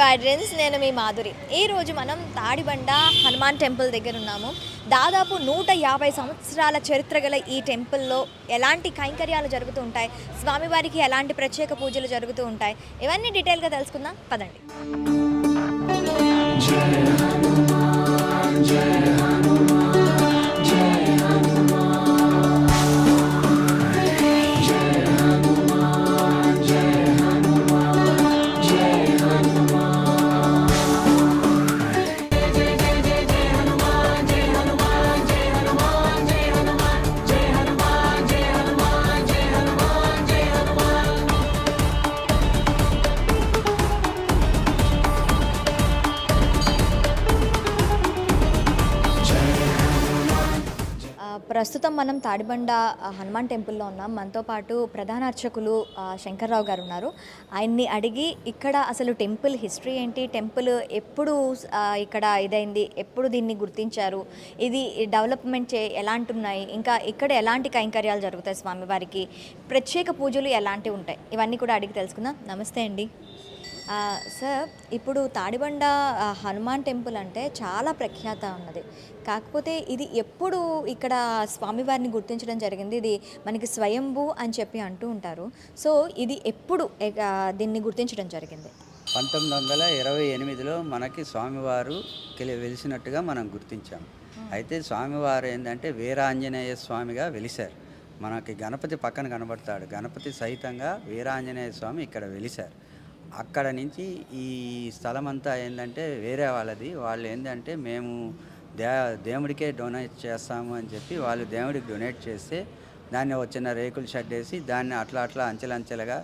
Guidance నేను మీ మాధురి. ఈరోజు మనం తాడిబండ హనుమాన్ టెంపుల్ దగ్గర ఉన్నాము. దాదాపు 150 సంవత్సరాల చరిత్ర గల ఈ టెంపుల్లో ఎలాంటి కైంకర్యాలు జరుగుతూ ఉంటాయి, స్వామివారికి ఎలాంటి ప్రత్యేక పూజలు జరుగుతూ ఉంటాయి, ఇవన్నీ డీటెయిల్గా తెలుసుకుందాం పదండి. ప్రస్తుతం మనం తాడిబండ హనుమాన్ టెంపుల్లో ఉన్నాం. మనతో పాటు ప్రధాన అర్చకులు శంకర్రావు గారు ఉన్నారు. ఆయన్ని అడిగి ఇక్కడ అసలు టెంపుల్ హిస్టరీ ఏంటి, టెంపుల్ ఎప్పుడు ఇక్కడ ఇదైంది, ఎప్పుడు దీన్ని గుర్తించారు, ఇది డెవలప్మెంట్ ఎలాంటి ఉన్నాయి, ఇంకా ఇక్కడ ఎలాంటి కైంకర్యాలు జరుగుతాయి, స్వామివారికి ప్రత్యేక పూజలు ఎలాంటివి ఉంటాయి, ఇవన్నీ కూడా అడిగి తెలుసుకుందాం. నమస్తే అండి సార్. ఇప్పుడు తాడిబండ హనుమాన్ టెంపుల్ అంటే చాలా ప్రఖ్యాత ఉన్నది. కాకపోతే ఇది ఎప్పుడు ఇక్కడ స్వామివారిని గుర్తించడం జరిగింది, ఇది మనకి స్వయంభూ అని చెప్పి అంటూ ఉంటారు. సో ఇది ఎప్పుడు దీన్ని గుర్తించడం జరిగింది? 1928లో మనకి స్వామివారు వెలిసినట్టుగా మనం గుర్తించాం. అయితే స్వామివారు ఏంటంటే వీరాంజనేయ స్వామిగా వెలిశారు. మనకి గణపతి పక్కన కనబడతాడు. గణపతి సహితంగా వీరాంజనేయ స్వామి ఇక్కడ వెలిశారు. అక్కడ నుంచి ఈ స్థలం అంతా ఏంటంటే వేరే వాళ్ళది. వాళ్ళు ఏంటంటే మేము దేవుడికే డొనేట్ చేస్తాము అని చెప్పి వాళ్ళు దేవుడికి డొనేట్ చేస్తే దాన్ని వచ్చిన రేకులు షెడ్ వేసి దాన్ని అట్లా అంచెలంచెలుగా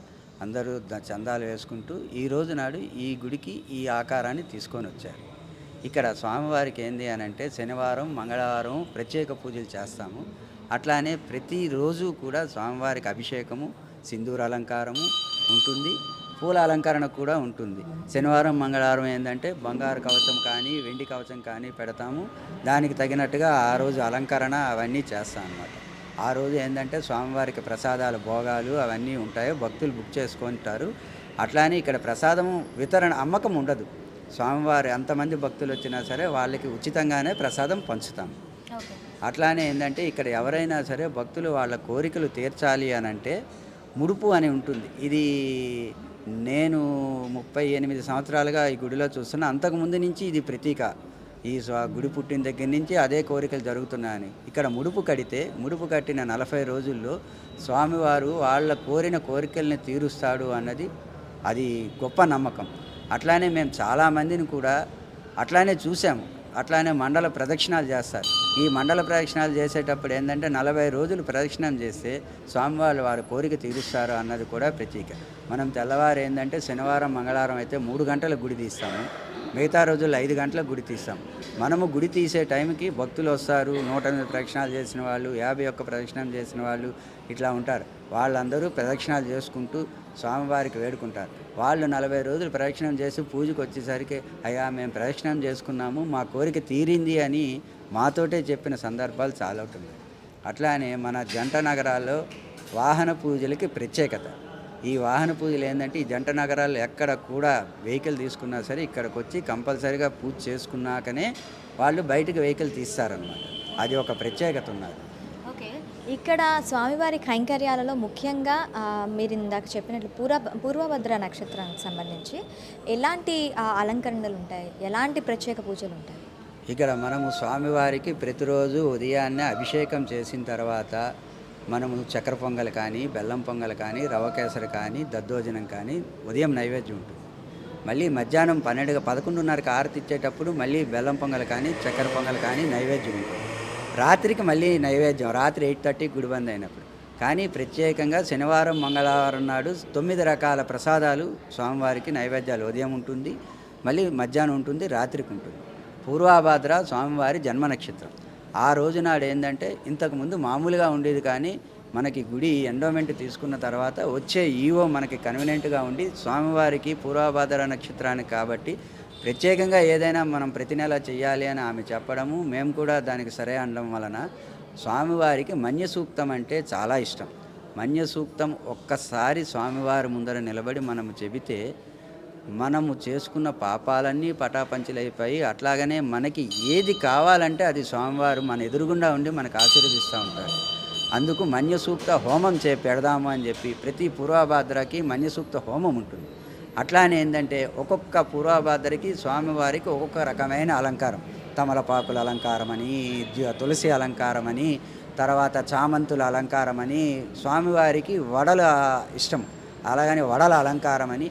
అందరూ చందాలు వేసుకుంటూ ఈ రోజు నాడు ఈ గుడికి ఈ ఆకారాన్ని తీసుకొని వచ్చారు. ఇక్కడ స్వామివారికి ఏంది అని అంటే శనివారం మంగళవారం ప్రత్యేక పూజలు చేస్తాము. అట్లానే ప్రతిరోజు కూడా స్వామివారికి అభిషేకము, సింధూర అలంకారము ఉంటుంది, పూల అలంకరణ కూడా ఉంటుంది. శనివారం మంగళవారం ఏంటంటే బంగారు కవచం కానీ వెండి కవచం కానీ పెడతాము. దానికి తగినట్టుగా ఆ రోజు అలంకరణ అవన్నీ చేస్తాం అన్నమాట. ఆ రోజు ఏంటంటే స్వామివారికి ప్రసాదాలు భోగాలు అవన్నీ ఉంటాయి, భక్తులు బుక్ చేసుకుంటారు. అట్లానే ఇక్కడ ప్రసాదము వితరణ అమ్మకం ఉండదు. స్వామివారి ఎంతమంది భక్తులు వచ్చినా సరే వాళ్ళకి ఉచితంగానే ప్రసాదం పంచుతాం. అట్లానే ఏంటంటే ఇక్కడ ఎవరైనా సరే భక్తులు వాళ్ళ కోరికలు తీర్చాలి అని అంటే ముడుపు అని ఉంటుంది. ఇది నేను 38 సంవత్సరాలుగా ఈ గుడిలో చూస్తున్నా. అంతకుముందు నుంచి ఇది ప్రతీక. ఈ గుడి పుట్టిన దగ్గర నుంచి అదే కోరికలు జరుగుతున్నాయని. ఇక్కడ ముడుపు కట్టిన 40 రోజుల్లో స్వామివారు వాళ్ళ కోరిన కోరికల్ని తీరుస్తాడు అన్నది అది గొప్ప నమ్మకం. అట్లానే మేము చాలామందిని కూడా అట్లానే చూసాము. అట్లానే మండల ప్రదక్షిణాలు చేస్తారు. ఈ మండల ప్రదక్షిణాలు చేసేటప్పుడు ఏంటంటే 40 రోజులు ప్రదక్షిణం చేస్తే స్వామివారు వారి కోరిక తీరుస్తారు అన్నది కూడా ప్రతీక. మనం తెల్లవారు ఏంటంటే శనివారం మంగళవారం అయితే 3 గంటలకు గుడి తీస్తాము, మిగతా రోజుల్లో 5 గంటలకు గుడి తీస్తాం. మనము గుడి తీసే టైంకి భక్తులు వస్తారు. 108 ప్రదక్షిణాలు చేసిన వాళ్ళు, 51 ప్రదక్షిణం చేసిన వాళ్ళు ఇట్లా ఉంటారు. వాళ్ళందరూ ప్రదక్షిణాలు చేసుకుంటూ స్వామివారికి వేడుకుంటారు. వాళ్ళు 40 రోజులు ప్రదక్షిణం చేసి పూజకు వచ్చేసరికి అయ్యా మేము ప్రదక్షిణం చేసుకున్నాము, మా కోరిక తీరింది అని మాతోటే చెప్పిన సందర్భాలు చాలా ఉంటుంది. అట్లానే మన జంట నగరాల్లో వాహన పూజలకి ప్రత్యేకత. ఈ వాహన పూజలు ఏంటంటే ఈ జంట నగరాలు ఎక్కడ కూడా వెహికల్ తీసుకున్నా సరే ఇక్కడికి వచ్చి కంపల్సరీగా పూజ చేసుకున్నాకనే వాళ్ళు బయటకు వెహికల్ తీస్తారన్నమాట. అది ఒక ప్రత్యేకత ఉన్నది. ఓకే, ఇక్కడ స్వామివారి కైంకర్యాలలో ముఖ్యంగా మీరు ఇందాక చెప్పినట్లు పూర్వభద్ర నక్షత్రానికి సంబంధించి ఎలాంటి అలంకరణలు ఉంటాయి, ఎలాంటి ప్రత్యేక పూజలు ఉంటాయి? ఇక్కడ మనము స్వామివారికి ప్రతిరోజు ఉదయాన్నే అభిషేకం చేసిన తర్వాత మనము చక్కెర పొంగల్ కానీ, బెల్లం పొంగల్ కానీ, రవ కేసరి కానీ, దద్దోజనం కానీ ఉదయం నైవేద్యం ఉంటుంది. మళ్ళీ మధ్యాహ్నం 11:30కి ఆరతి ఇచ్చేటప్పుడు మళ్ళీ బెల్లం పొంగల్ కానీ, చక్కెర పొంగల్ కానీ నైవేద్యం ఉంటుంది. రాత్రికి మళ్ళీ నైవేద్యం రాత్రి 8:30 గుడి బంద్ అయినప్పుడు. కానీ ప్రత్యేకంగా శనివారం మంగళవారం నాడు 9 రకాల ప్రసాదాలు స్వామివారికి నైవేద్యాలు ఉదయం ఉంటుంది, మళ్ళీ మధ్యాహ్నం ఉంటుంది, రాత్రికి ఉంటుంది. పూర్వభాద్ర స్వామివారి జన్మ నక్షత్రం. ఆ రోజు నాడు ఏంటంటే ఇంతకుముందు మామూలుగా ఉండేది, కానీ మనకి గుడి ఎండోమెంట్ తీసుకున్న తర్వాత వచ్చే ఈవో మనకి కన్వీనియంట్గా ఉండి స్వామివారికి పూర్వభాద్ర నక్షత్రానికి కాబట్టి ప్రత్యేకంగా ఏదైనా మనం ప్రతి నెల చేయాలి అని ఆమె చెప్పడము, మేము కూడా దానికి సరే అనడం వలన స్వామివారికి మన్య సూక్తం అంటే చాలా ఇష్టం. మన్య సూక్తం ఒక్కసారి స్వామివారి ముందర నిలబడి మనం చెబితే మనము చేసుకున్న పాపాలన్నీ పటాపంచలైపోయి అట్లాగనే మనకి ఏది కావాలంటే అది స్వామివారు మన ఎదురుగుండా ఉండి మనకు ఆశీర్వదిస్తూ ఉంటారు. అందుకు మన్యసూక్త హోమం పెడదాము అని చెప్పి ప్రతి పూర్వభాద్రకి మన్యసూక్త హోమం ఉంటుంది. అట్లానే ఏంటంటే ఒక్కొక్క పూర్వభాద్రకి స్వామివారికి ఒక్కొక్క రకమైన అలంకారం, తమలపాకుల అలంకారం అని, తులసి అలంకారం అని, తర్వాత చామంతుల అలంకారం అని, స్వామివారికి వడల ఇష్టం అలాగని వడల అలంకారం అని,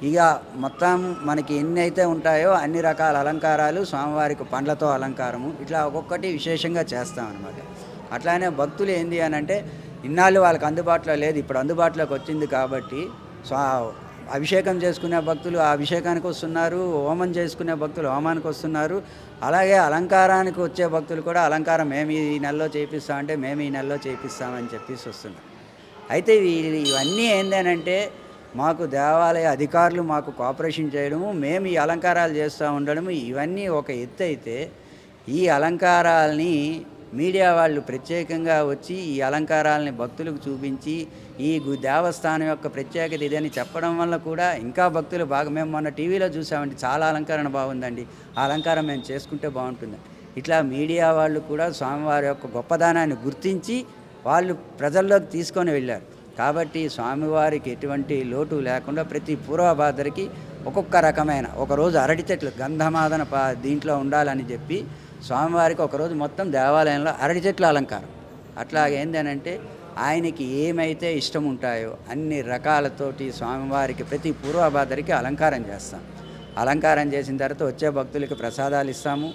ఇక మొత్తం మనకి ఎన్ని అయితే ఉంటాయో అన్ని రకాల అలంకారాలు, స్వామివారికి పండ్లతో అలంకారము, ఇట్లా ఒక్కొక్కటి విశేషంగా చేస్తామన్నమాట. అట్లానే భక్తులు ఏంది అని అంటే ఇన్నాళ్ళు వాళ్ళకి అందుబాటులో లేదు, ఇప్పుడు అందుబాటులోకి వచ్చింది కాబట్టి అభిషేకం చేసుకునే భక్తులు ఆ అభిషేకానికి వస్తున్నారు, హోమం చేసుకునే భక్తులు హోమానికి వస్తున్నారు. అలాగే అలంకారానికి వచ్చే భక్తులు కూడా అలంకారం మేము ఈ నెలలో చేయిస్తామంటే మేము ఈ నెలలో చేయిస్తామని చెప్పేసి వస్తున్నారు. అయితే ఇవన్నీ ఏంటంటే మాకు దేవాలయ అధికారులు మాకు కోఆపరేషన్ చేయడము, మేము ఈ అలంకారాలు చేస్తూ ఉండడము ఇవన్నీ ఒక ఎత్తు అయితే, ఈ అలంకారాలని మీడియా వాళ్ళు ప్రత్యేకంగా వచ్చి ఈ అలంకారాలని భక్తులకు చూపించి ఈ దేవస్థానం యొక్క ప్రత్యేకత ఇదని చెప్పడం వల్ల కూడా ఇంకా భక్తులు బాగా, మేము మొన్న టీవీలో చూసామండి, చాలా అలంకరణ బాగుందండి, ఆ అలంకారం మేము చేసుకుంటే బాగుంటుంది. ఇట్లా మీడియా వాళ్ళు కూడా స్వామివారి యొక్క గొప్పదనాన్ని గుర్తించి వాళ్ళు ప్రజల్లోకి తీసుకొని వెళ్ళారు. కాబట్టి స్వామివారికి ఎటువంటి లోటు లేకుండా ప్రతి పూర్వభాద్రకి ఒక్కొక్క రకమైన, ఒకరోజు అరటి చెట్లు గంధమాదన దీంట్లో ఉండాలని చెప్పి స్వామివారికి ఒకరోజు మొత్తం దేవాలయంలో అరటి చెట్ల అలంకారం. అట్లాగే ఏంటంటే ఆయనకి ఏమైతే ఇష్టం ఉంటాయో అన్ని రకాలతోటి స్వామివారికి ప్రతి పూర్వభాద్రకి అలంకారం చేస్తాం. అలంకారం చేసిన తర్వాత వచ్చే భక్తులకి ప్రసాదాలు ఇస్తాము,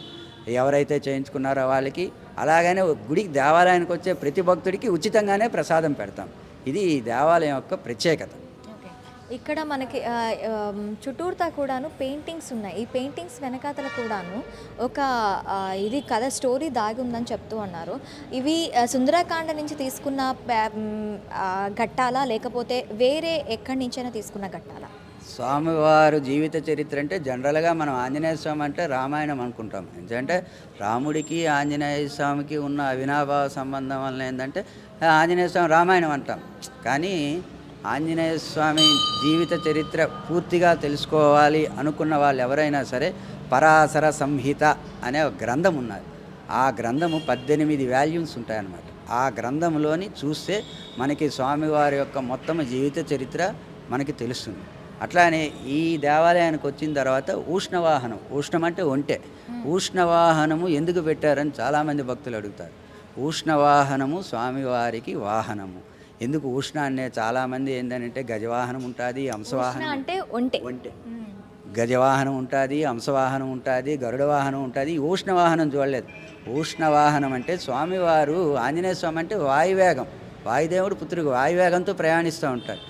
ఎవరైతే చేయించుకున్నారో వాళ్ళకి. అలాగనే గుడికి దేవాలయానికి వచ్చే ప్రతి భక్తుడికి ఉచితంగానే ప్రసాదం పెడతాం. ఇది ఈ దేవాలయం యొక్క ప్రత్యేకత. ఇక్కడ మనకి చుట్టూరుతా కూడాను పెయింటింగ్స్ ఉన్నాయి. ఈ పెయింటింగ్స్ వెనకాతల కూడాను ఒక ఇది కథ స్టోరీ దాగి ఉందని చెప్తూ అన్నారు. ఇవి సుందరకాండ నుంచి తీసుకున్న ఘట్టాలా లేకపోతే వేరే ఎక్కడి నుంచైనా తీసుకున్న ఘట్టాలా? స్వామివారు జీవిత చరిత్ర అంటే జనరల్గా మనం ఆంజనేయ స్వామి అంటే రామాయణం అనుకుంటాం. ఎందుకంటే రాముడికి ఆంజనేయ స్వామికి ఉన్న అవినాభావ సంబంధం వల్ల ఏంటంటే ఆంజనేయ స్వామి రామాయణం అంటాం. కానీ ఆంజనేయ స్వామి జీవిత చరిత్ర పూర్తిగా తెలుసుకోవాలి అనుకున్న వాళ్ళు ఎవరైనా సరే పరాశర సంహిత అనే ఒక గ్రంథం ఉన్నది. ఆ గ్రంథము 18 వాల్యూమ్స్ ఉంటాయన్నమాట. ఆ గ్రంథంలోని చూస్తే మనకి స్వామివారి యొక్క మొత్తం జీవిత చరిత్ర మనకి తెలుస్తుంది. అట్లానే ఈ దేవాలయానికి వచ్చిన తర్వాత ఉష్ణవాహనం, ఉష్ణం అంటే ఒంటె, ఉష్ణవాహనము ఎందుకు పెట్టారని చాలామంది భక్తులు అడుగుతారు. ఉష్ణవాహనము స్వామివారికి వాహనము. ఎందుకు ఉష్ణ అనే చాలామంది ఏంటంటే గజవాహనం ఉంటుంది, అంశవాహనం అంటే ఒంటె, గజవాహనం ఉంటుంది, అంశవాహనం ఉంటుంది, గరుడ వాహనం ఉంటుంది. ఉష్ణవాహనం చూడలేదు. ఉష్ణవాహనం అంటే స్వామివారు ఆంజనేయ స్వామి అంటే వాయువేగం, వాయుదేవుడు పుత్రుడు వాయువేగంతో ప్రయాణిస్తూ ఉంటాడు.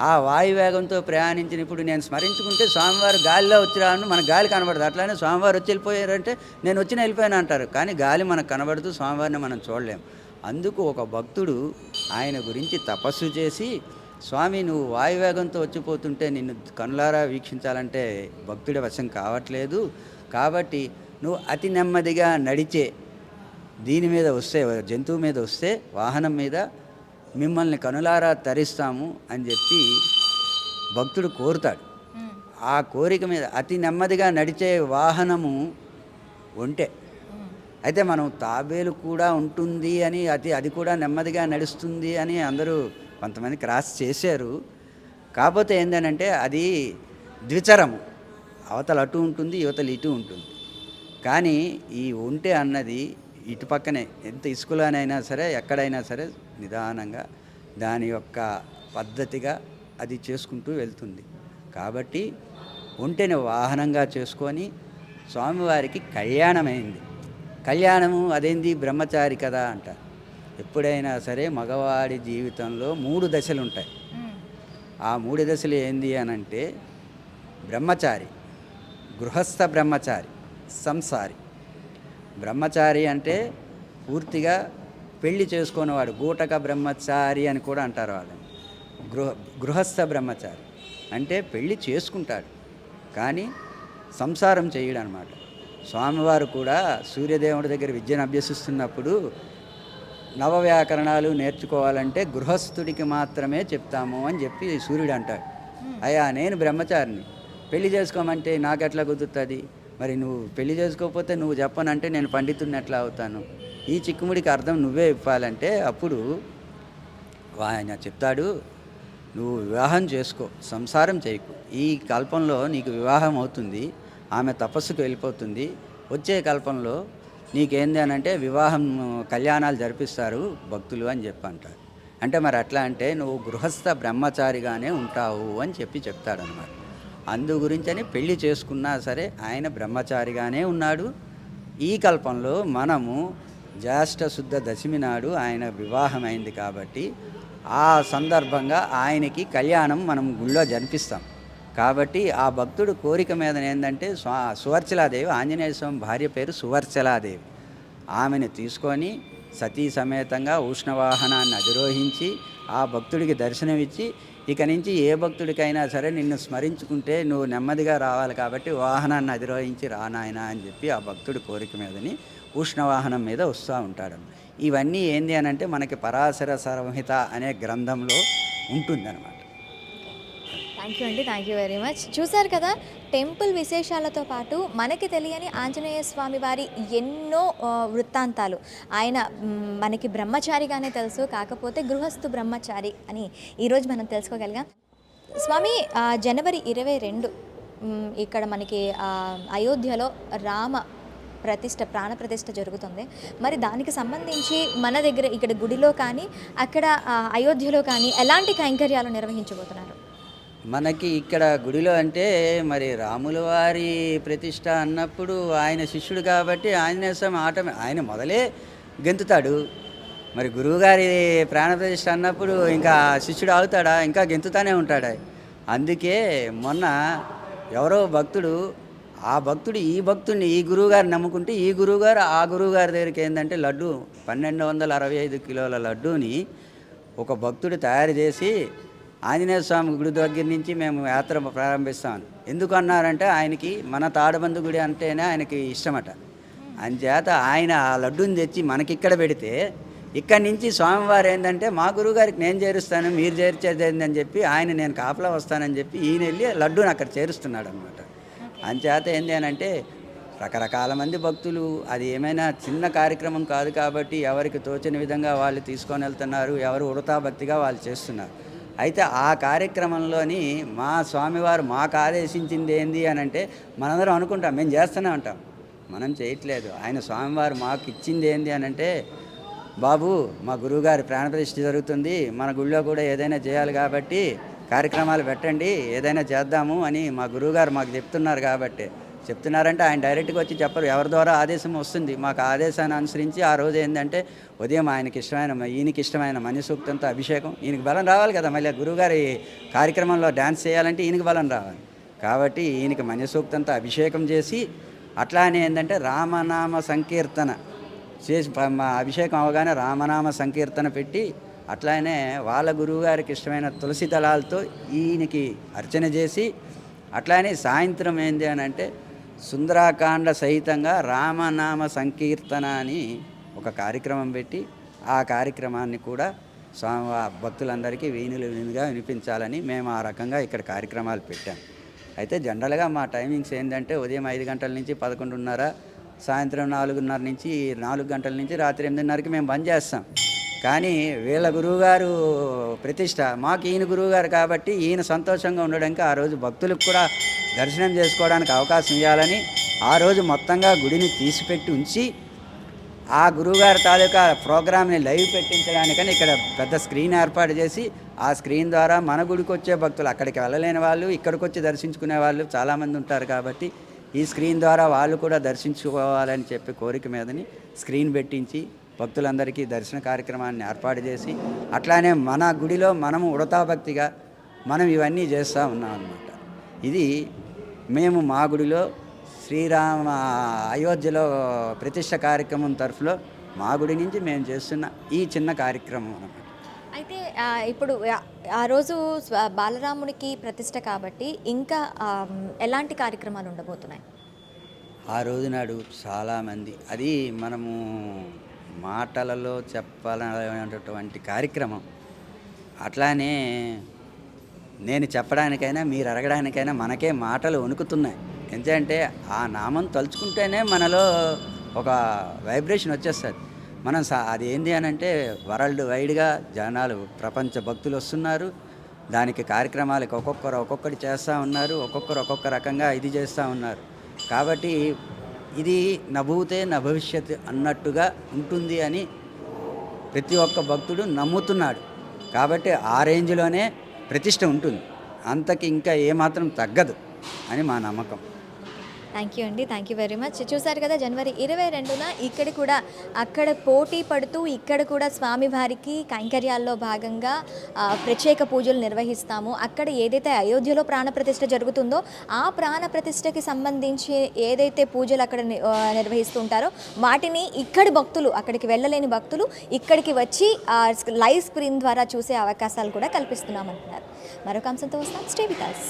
ఆ వాయువేగంతో ప్రయాణించినప్పుడు నేను స్మరించుకుంటే స్వామివారు గాలిలో వచ్చి రాను, మనకు గాలి కనబడదు. అట్లానే స్వామివారు వచ్చి వెళ్ళిపోయారంటే నేను వచ్చిన వెళ్ళిపోయాను అంటారు. కానీ గాలి మనకు కనబడుతూ స్వామివారిని మనం చూడలేము. అందుకు ఒక భక్తుడు ఆయన గురించి తపస్సు చేసి, స్వామి నువ్వు వాయువేగంతో వచ్చిపోతుంటే నిన్ను కనులారా వీక్షించాలంటే భక్తుడి వశం కావట్లేదు, కాబట్టి నువ్వు అతి నెమ్మదిగా నడిచే దీని మీద వస్తే, జంతువు మీద వస్తే, వాహనం మీద మిమ్మల్ని కనులారా తరిస్తాము అని చెప్పి భక్తుడు కోరుతాడు. ఆ కోరిక మీద అతి నెమ్మదిగా నడిచే వాహనము ఒంటె. అయితే మనం తాబేలు కూడా ఉంటుంది అని, అది కూడా నెమ్మదిగా నడుస్తుంది అని అందరూ కొంతమంది క్రాస్ చేశారు. కాకపోతే ఏంటంటే అది ద్విచరము, అవతల అటు ఉంటుంది, యువతలు ఇటు ఉంటుంది. కానీ ఈ ఒంటె అన్నది ఇటు పక్కనే, ఎంత ఇసుకలోనైనా సరే ఎక్కడైనా సరే నిదానంగా దాని యొక్క పద్ధతిగా అది చేసుకుంటూ వెళ్తుంది. కాబట్టి ఒంటెని వాహనంగా చేసుకొని స్వామివారికి కళ్యాణమైంది. కళ్యాణము అదేంది, బ్రహ్మచారి కదా అంటారు. ఎప్పుడైనా సరే మగవాడి జీవితంలో 3 దశలు ఉంటాయి. ఆ 3 దశలు ఏంది అనంటే బ్రహ్మచారి, గృహస్థ బ్రహ్మచారి, సంసారి. బ్రహ్మచారి అంటే పూర్తిగా పెళ్లి చేసుకునేవాడు, గూటక బ్రహ్మచారి అని కూడా అంటారు వాళ్ళని. గృహస్థ బ్రహ్మచారి అంటే పెళ్లి చేసుకుంటాడు కానీ సంసారం చేయడు అనమాట. స్వామివారు కూడా సూర్యదేవుడి దగ్గర విద్యను అభ్యసిస్తున్నప్పుడు నవవ్యాకరణాలు నేర్చుకోవాలంటే గృహస్థుడికి మాత్రమే చెప్తాము అని చెప్పి సూర్యుడు అంటాడు. అయ్యా నేను బ్రహ్మచారిని, పెళ్లి చేసుకోమంటే నాకెట్లా కుదురుతుంది? మరి నువ్వు పెళ్లి చేసుకోకపోతే నువ్వు చెప్పనంటే నేను పండితుడిని ఎట్లా అవుతాను? ఈ చిక్కుముడికి అర్థం నువ్వే ఇవ్వాలంటే అప్పుడు ఆయన చెప్తాడు, నువ్వు వివాహం చేసుకో, సంసారం చేయకు. ఈ కల్పంలో నీకు వివాహం అవుతుంది, ఆమె తపస్సుకు వెళ్ళిపోతుంది. వచ్చే కల్పంలో నీకేంది అని అంటే వివాహం కళ్యాణాలు జరిపిస్తారు భక్తులు అని చెప్పి అంటారు. అంటే మరి అట్లా అంటే నువ్వు గృహస్థ బ్రహ్మచారిగానే ఉంటావు అని చెప్పి చెప్తాడనమాట. అందు గురించని పెళ్లి చేసుకున్నా సరే ఆయన బ్రహ్మచారిగానే ఉన్నాడు. ఈ కల్పంలో మనము జ్యేష్ఠ శుద్ధ దశమి నాడు ఆయన వివాహం అయింది కాబట్టి ఆ సందర్భంగా ఆయనకి కళ్యాణం మనం గుళ్ళో జరిపిస్తాం. కాబట్టి ఆ భక్తుడు కోరిక మీద ఏంటంటే సువర్చలాదేవి, ఆంజనేయ స్వామి భార్య పేరు సువర్చలాదేవి, ఆమెను తీసుకొని సతీ సమేతంగా ఉష్ణవాహనాన్ని అధిరోహించి ఆ భక్తుడికి దర్శనమిచ్చి, ఇక నుంచి ఏ భక్తుడికైనా సరే నిన్ను స్మరించుకుంటే నువ్వు నెమ్మదిగా రావాలి కాబట్టి వాహనాన్ని అధిరోహించి రానాయన అని చెప్పి ఆ భక్తుడి కోరిక మీదని ఉష్ణవాహనం మీద వస్తూ ఉంటాడు. ఇవన్నీ ఏంది అని అంటే మనకి పరాశర సంహిత అనే గ్రంథంలో ఉంటుందన్నమాట. థ్యాంక్ యూ అండి, థ్యాంక్ యూ వెరీ మచ్. చూశారు కదా, టెంపుల్ విశేషాలతో పాటు మనకి తెలియని ఆంజనేయ స్వామి వారి ఎన్నో వృత్తాంతాలు. ఆయన మనకి బ్రహ్మచారిగానే తెలుసు, కాకపోతే గృహస్థు బ్రహ్మచారి అని ఈరోజు మనం తెలుసుకోగలిగాం. స్వామి జనవరి 22 ఇక్కడ మనకి అయోధ్యలో రామ ప్రాణప్రతిష్ఠ జరుగుతుంది. మరి దానికి సంబంధించి మన దగ్గర ఇక్కడ గుడిలో కానీ అక్కడ అయోధ్యలో కానీ ఎలాంటి కైంకర్యాలు నిర్వహించబోతున్నారు? మనకి ఇక్కడ గుడిలో అంటే మరి రాముల వారి ప్రతిష్ట అన్నప్పుడు ఆయన శిష్యుడు కాబట్టి ఆంజనేయ స్వామి ఆయన మొదలే గెంతుతాడు. మరి గురువుగారి ప్రాణప్రతిష్ఠ అన్నప్పుడు ఇంకా శిష్యుడు ఆగుతాడా? ఇంకా గెంతుతానే ఉంటాడు. అందుకే మొన్న ఎవరో భక్తుడు, ఆ భక్తుడు ఈ భక్తుడిని, ఈ గురువుగారిని నమ్ముకుంటే ఈ గురువుగారు ఆ గురువుగారి దగ్గరికి ఏంటంటే లడ్డు 1265 కిలోల లడ్డూని ఒక భక్తుడు తయారు చేసి ఆంజనేయ స్వామి గుడి దగ్గర నుంచి మేము యాత్ర ప్రారంభిస్తాం. ఎందుకు అన్నారంటే ఆయనకి మన తాడబందు గుడి అంటేనే ఆయనకి ఇష్టమట. అంచేత ఆయన ఆ లడ్డూని తెచ్చి మనకిక్కడ పెడితే ఇక్కడి నుంచి స్వామివారు ఏంటంటే మా గురువుగారికి నేను చేరుస్తాను, మీరు చేర్చేది అని చెప్పి ఆయన నేను కాపలా వస్తానని చెప్పి ఈయన వెళ్ళి లడ్డూని అక్కడ చేరుస్తున్నాడు అనమాట. అంచేత ఏంటి అని అంటే రకరకాల మంది భక్తులు, అది ఏమైనా చిన్న కార్యక్రమం కాదు కాబట్టి ఎవరికి తోచిన విధంగా వాళ్ళు తీసుకొని వెళ్తున్నారు, ఎవరు ఉడతా భక్తిగా వాళ్ళు చేస్తున్నారు. అయితే ఆ కార్యక్రమంలోని మా స్వామివారు మాకు ఆదేశించింది ఏంది అని అంటే మనందరం అనుకుంటాం మేము చేస్తూనే ఉంటాం, మనం చేయట్లేదు. ఆయన స్వామివారు మాకు ఇచ్చింది ఏంది అని అంటే, బాబు మా గురువుగారి ప్రాణప్రతిష్ఠ జరుగుతుంది, మన గుళ్ళో కూడా ఏదైనా చేయాలి కాబట్టి కార్యక్రమాలు పెట్టండి, ఏదైనా చేద్దాము అని మా గురువుగారు మాకు చెప్తున్నారంటే ఆయన డైరెక్ట్గా వచ్చి చెప్పరు, ఎవరి ద్వారా ఆదేశం వస్తుంది. మాకు ఆదేశాన్ని అనుసరించి ఆ రోజు ఏంటంటే ఉదయం ఈయనకి ఇష్టమైన మణిసూక్తంతో అభిషేకం, ఈయనకి బలం రావాలి కదా, మళ్ళీ గురువుగారి కార్యక్రమంలో డ్యాన్స్ చేయాలంటే ఈయనకి బలం రావాలి కాబట్టి ఈయనకి మణిసూక్తంతో అభిషేకం చేసి, అట్లానే ఏంటంటే రామనామ సంకీర్తన చేసి అభిషేకం అవగానే రామనామ సంకీర్తన పెట్టి, అట్లానే వాళ్ళ గురువుగారికి ఇష్టమైన తులసి దళాలతో ఈయనకి అర్చన చేసి, అట్లానే సాయంత్రం ఏంది అని అంటే సుందరాకాండ సహితంగా రామనామ సంకీర్తన అని ఒక కార్యక్రమం పెట్టి, ఆ కార్యక్రమాన్ని కూడా స్వామి భక్తులందరికీ వీణులుగా వినిపించాలని మేము ఆ రకంగా ఇక్కడ కార్యక్రమాలు పెట్టాం. అయితే జనరల్గా మా టైమింగ్స్ ఏంటంటే ఉదయం 5 గంటల నుంచి 11:30, సాయంత్రం 4:30 నుంచి 4 గంటల నుంచి రాత్రి 8:30కి మేము బంద్ చేస్తాం. కానీ వీళ్ళ గురువుగారు ప్రతిష్ట మాకు ఈయన గురువుగారు కాబట్టి ఈయన సంతోషంగా ఉండడానికి ఆ రోజు భక్తులకు కూడా దర్శనం చేసుకోవడానికి అవకాశం ఇవ్వాలని ఆ రోజు మొత్తంగా గుడిని తీసిపెట్టి ఉంచి ఆ గురువుగారి తాలూకా ప్రోగ్రామ్ని లైవ్ పెట్టించడానికని ఇక్కడ పెద్ద స్క్రీన్ ఏర్పాటు చేసి, ఆ స్క్రీన్ ద్వారా మన గుడికి వచ్చే భక్తులు, అక్కడికి వెళ్ళలేని వాళ్ళు ఇక్కడికి వచ్చి దర్శించుకునే వాళ్ళు చాలామంది ఉంటారు కాబట్టి ఈ స్క్రీన్ ద్వారా వాళ్ళు కూడా దర్శించుకోవాలని చెప్పి కోరిక మీదని స్క్రీన్ పెట్టించి భక్తులందరికీ దర్శన కార్యక్రమాన్ని ఏర్పాటు చేసి, అట్లానే మన గుడిలో మనము ఉడతాభక్తిగా మనం ఇవన్నీ చేస్తూ ఉన్నాం అన్నమాట. ఇది మేము మా గుడిలో శ్రీరామ అయోధ్యలో ప్రతిష్ఠ కార్యక్రమం తరఫులో మా గుడి నుంచి మేము చేస్తున్న ఈ చిన్న కార్యక్రమం అన్నమాట. అయితే ఇప్పుడు ఆ రోజు బాలరాముడికి ప్రతిష్ఠ కాబట్టి ఇంకా ఎలాంటి కార్యక్రమాలు ఉండబోతున్నాయి? ఆ రోజు నాడు చాలామంది, అది మనము మాటలలో చెప్పాలనేటటువంటి కార్యక్రమం. అట్లానే నేను చెప్పడానికైనా మీరు అడగడానికైనా మనకే మాటలు వణుకుతున్నాయి. ఎందుకంటే ఆ నామం తలుచుకుంటేనే మనలో ఒక వైబ్రేషన్ వచ్చేస్తుంది. మనం అది ఏంది అని అంటే వరల్డ్ వైడ్గా జనాలు ప్రపంచ భక్తులు వస్తున్నారు. దానికి కార్యక్రమాలకు ఒక్కొక్కటి చేస్తూ ఉన్నారు. ఒక్కొక్కరు ఒక్కొక్క రకంగా ఇది చేస్తూ ఉన్నారు. కాబట్టి ఇది నభూతే నభవిష్యత్ అన్నట్టుగా ఉంటుంది అని ప్రతి ఒక్క భక్తుడు నమ్ముతున్నాడు. కాబట్టి ఆ రేంజ్లోనే ప్రతిష్ట ఉంటుంది. అంతకి ఇంకా ఏమాత్రం తగ్గదు అని మా నమ్మకం. థ్యాంక్ యూ అండి, థ్యాంక్ యూ వెరీ మచ్. చూసారు కదా, జనవరి 22న ఇక్కడ కూడా అక్కడ పోటీ పడుతూ ఇక్కడ కూడా స్వామివారికి కైంకర్యాల్లో భాగంగా ప్రత్యేక పూజలు నిర్వహిస్తాము. అక్కడ ఏదైతే అయోధ్యలో ప్రాణప్రతిష్ఠ జరుగుతుందో ఆ ప్రాణప్రతిష్ఠకి సంబంధించి ఏదైతే పూజలు అక్కడ నిర్వహిస్తుంటారో వాటిని ఇక్కడి భక్తులు, అక్కడికి వెళ్ళలేని భక్తులు ఇక్కడికి వచ్చి లైవ్ స్క్రీన్ ద్వారా చూసే అవకాశాలు కూడా కల్పిస్తున్నామంటున్నారు. మరొక అంశంతో వస్తాం. Stay with us.